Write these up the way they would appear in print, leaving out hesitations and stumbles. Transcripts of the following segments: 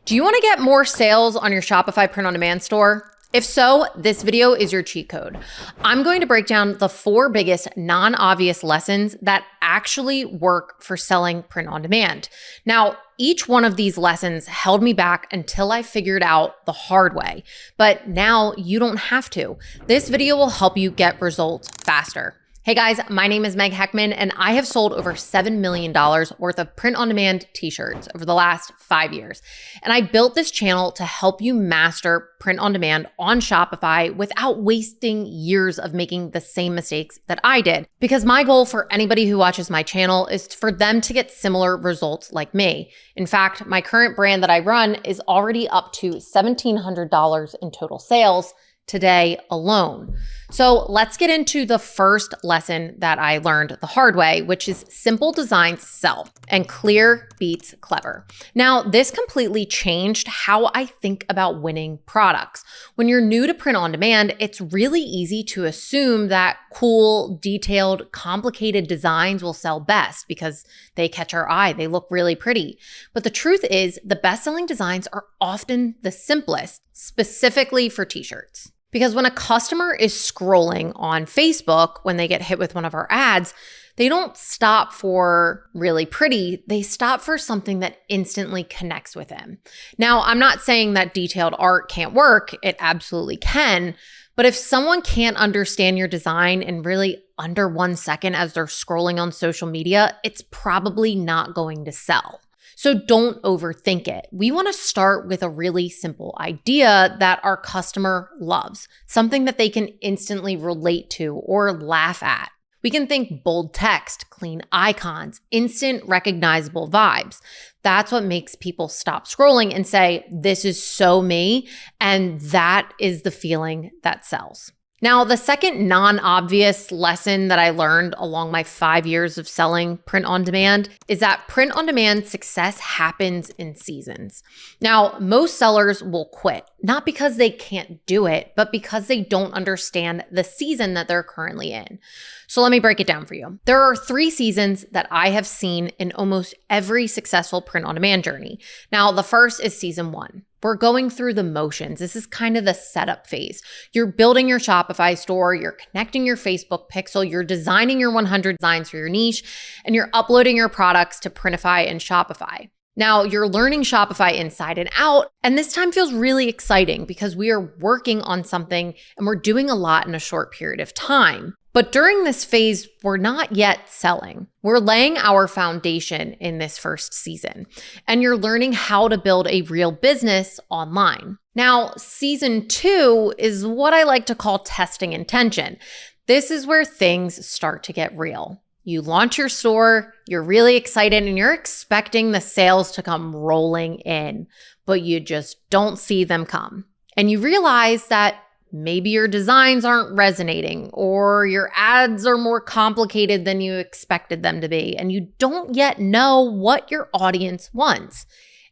Do you want to get more sales on your Shopify print-on-demand store? If so, this video is your cheat code. I'm going to break down the 4 biggest non-obvious lessons that actually work for selling print-on-demand. Now, each one of these lessons held me back until I figured out the hard way, but now you don't have to. This video will help you get results faster. Hey guys, my name is Meg Heckman, and I have sold over $7 million worth of print-on-demand t-shirts over the last 5 years. And I built this channel to help you master print-on-demand on Shopify without wasting years of making the same mistakes that I did. Because my goal for anybody who watches my channel is for them to get similar results like me. In fact, my current brand that I run is already up to $1,700 in total sales today alone. So let's get into the first lesson that I learned the hard way, which is simple designs sell and clear beats clever. Now, this completely changed how I think about winning products. When you're new to print on demand, it's really easy to assume that cool, detailed, complicated designs will sell best because they catch our eye. They look really pretty. But the truth is, the best-selling designs are often the simplest, specifically for t-shirts. Because when a customer is scrolling on Facebook, when they get hit with one of our ads, they don't stop for really pretty, they stop for something that instantly connects with them. Now, I'm not saying that detailed art can't work, it absolutely can, but if someone can't understand your design in really under 1 second as they're scrolling on social media, it's probably not going to sell. So don't overthink it. We want to start with a really simple idea that our customer loves, something that they can instantly relate to or laugh at. We can think bold text, clean icons, instant recognizable vibes. That's what makes people stop scrolling and say, this is so me, and that is the feeling that sells. Now, the second non-obvious lesson that I learned along my 5 years of selling print-on-demand is that print-on-demand success happens in seasons. Now, most sellers will quit, not because they can't do it, but because they don't understand the season that they're currently in. So let me break it down for you. There are 3 seasons that I have seen in almost every successful print-on-demand journey. Now, the first is season 1. We're going through the motions. This is kind of the setup phase. You're building your Shopify store, you're connecting your Facebook pixel, you're designing your 100 designs for your niche, and you're uploading your products to Printify and Shopify. Now, you're learning Shopify inside and out, and this time feels really exciting because we are working on something and we're doing a lot in a short period of time. But during this phase, we're not yet selling. We're laying our foundation in this first season, and you're learning how to build a real business online. Now, season 2 is what I like to call testing intention. This is where things start to get real. You launch your store, you're really excited, and you're expecting the sales to come rolling in, but you just don't see them come. And you realize that maybe your designs aren't resonating, or your ads are more complicated than you expected them to be, and you don't yet know what your audience wants.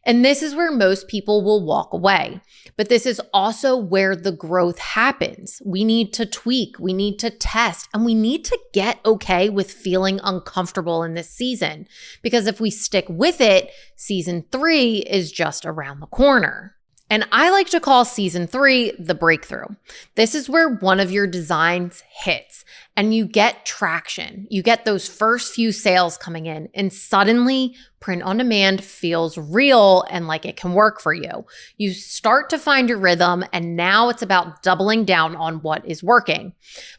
And this is where most people will walk away. But this is also where the growth happens. We need to tweak, we need to test, and we need to get okay with feeling uncomfortable in this season. Because if we stick with it, season 3 is just around the corner. And I like to call season 3 the breakthrough. This is where one of your designs hits and you get traction. You get those first few sales coming in, and suddenly print on demand feels real and like it can work for you. You start to find your rhythm, and now it's about doubling down on what is working.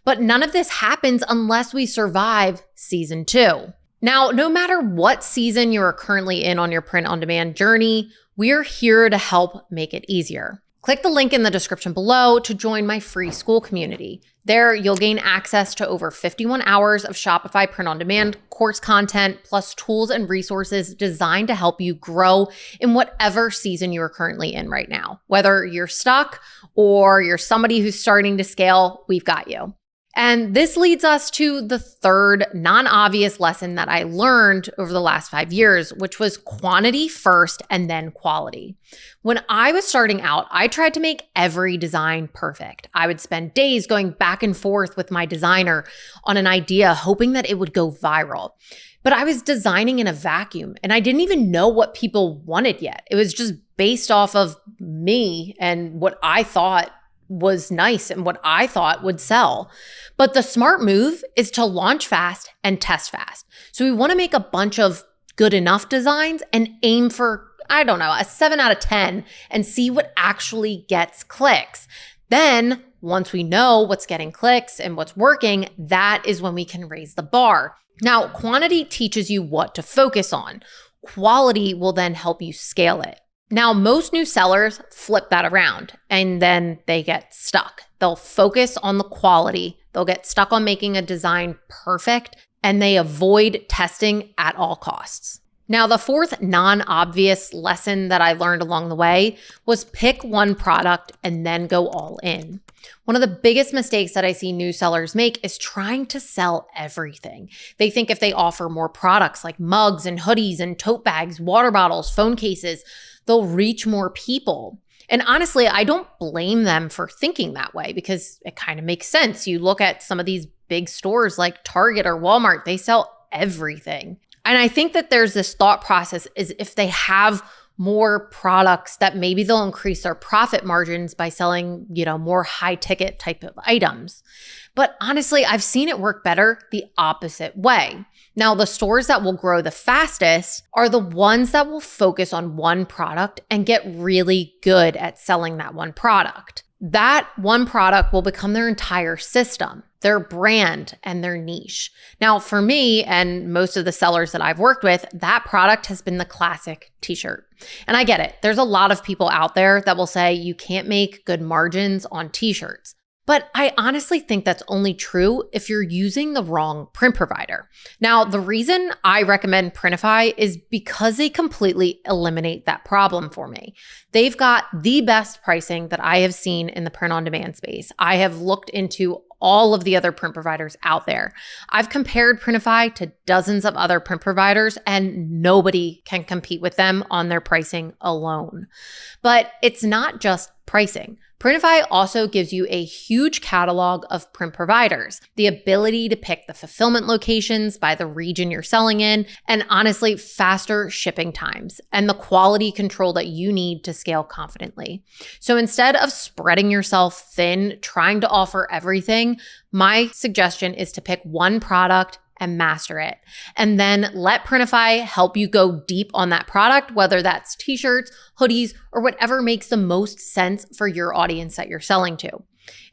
But none of this happens unless we survive season 2. Now, no matter what season you are currently in on your print on demand journey, we're here to help make it easier. Click the link in the description below to join my free school community. There, you'll gain access to over 51 hours of Shopify print-on-demand course content, plus tools and resources designed to help you grow in whatever season you're currently in right now. Whether you're stuck or you're somebody who's starting to scale, we've got you. And this leads us to the third non-obvious lesson that I learned over the last 5 years, which was quantity first and then quality. When I was starting out, I tried to make every design perfect. I would spend days going back and forth with my designer on an idea, hoping that it would go viral. But I was designing in a vacuum and I didn't even know what people wanted yet. It was just based off of me and what I thought was nice and what I thought would sell. But the smart move is to launch fast and test fast. So we want to make a bunch of good enough designs and aim for, I don't know, a 7 out of 10 and see what actually gets clicks. Then once we know what's getting clicks and what's working, that is when we can raise the bar. Now, quantity teaches you what to focus on. Quality will then help you scale it. Now, most new sellers flip that around and then they get stuck. They'll focus on the quality. They'll get stuck on making a design perfect and they avoid testing at all costs. Now, the fourth non-obvious lesson that I learned along the way was pick one product and then go all in. One of the biggest mistakes that I see new sellers make is trying to sell everything. They think if they offer more products like mugs and hoodies and tote bags, water bottles, phone cases, they'll reach more people. And honestly, I don't blame them for thinking that way because it kind of makes sense. You look at some of these big stores like Target or Walmart, they sell everything. And I think that there's this thought process is if they have more products that maybe they'll increase their profit margins by selling, more high ticket type of items. But honestly, I've seen it work better the opposite way. Now, the stores that will grow the fastest are the ones that will focus on one product and get really good at selling that one product. That one product will become their entire system, their brand, and their niche. Now, for me and most of the sellers that I've worked with, that product has been the classic t-shirt. And I get it. There's a lot of people out there that will say you can't make good margins on t-shirts. But I honestly think that's only true if you're using the wrong print provider. Now, the reason I recommend Printify is because they completely eliminate that problem for me. They've got the best pricing that I have seen in the print-on-demand space. I have looked into all of the other print providers out there. I've compared Printify to dozens of other print providers and nobody can compete with them on their pricing alone. But it's not just pricing. Printify also gives you a huge catalog of print providers, the ability to pick the fulfillment locations by the region you're selling in, and honestly, faster shipping times and the quality control that you need to scale confidently. So instead of spreading yourself thin, trying to offer everything, my suggestion is to pick one product and master it. And then let Printify help you go deep on that product, whether that's t-shirts, hoodies, or whatever makes the most sense for your audience that you're selling to.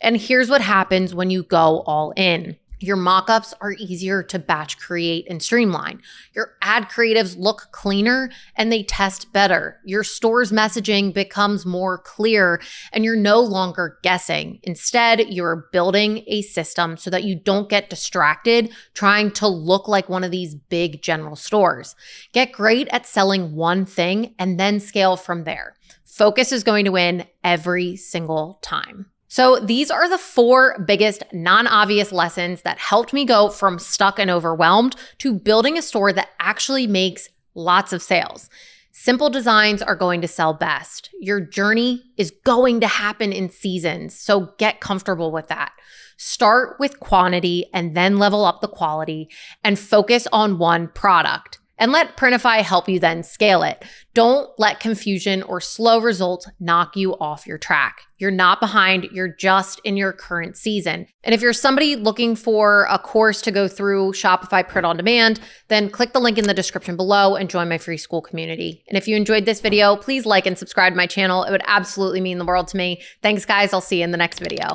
And here's what happens when you go all in. Your mockups are easier to batch create and streamline. Your ad creatives look cleaner and they test better. Your store's messaging becomes more clear and you're no longer guessing. Instead, you're building a system so that you don't get distracted trying to look like one of these big general stores. Get great at selling one thing and then scale from there. Focus is going to win every single time. So these are the 4 biggest non-obvious lessons that helped me go from stuck and overwhelmed to building a store that actually makes lots of sales. Simple designs are going to sell best. Your journey is going to happen in seasons, so get comfortable with that. Start with quantity and then level up the quality and focus on one product. And let Printify help you then scale it. Don't let confusion or slow results knock you off your track. You're not behind, you're just in your current season. And if you're somebody looking for a course to go through Shopify Print on Demand, then click the link in the description below and join my free school community. And if you enjoyed this video, please like and subscribe to my channel. It would absolutely mean the world to me. Thanks guys, I'll see you in the next video.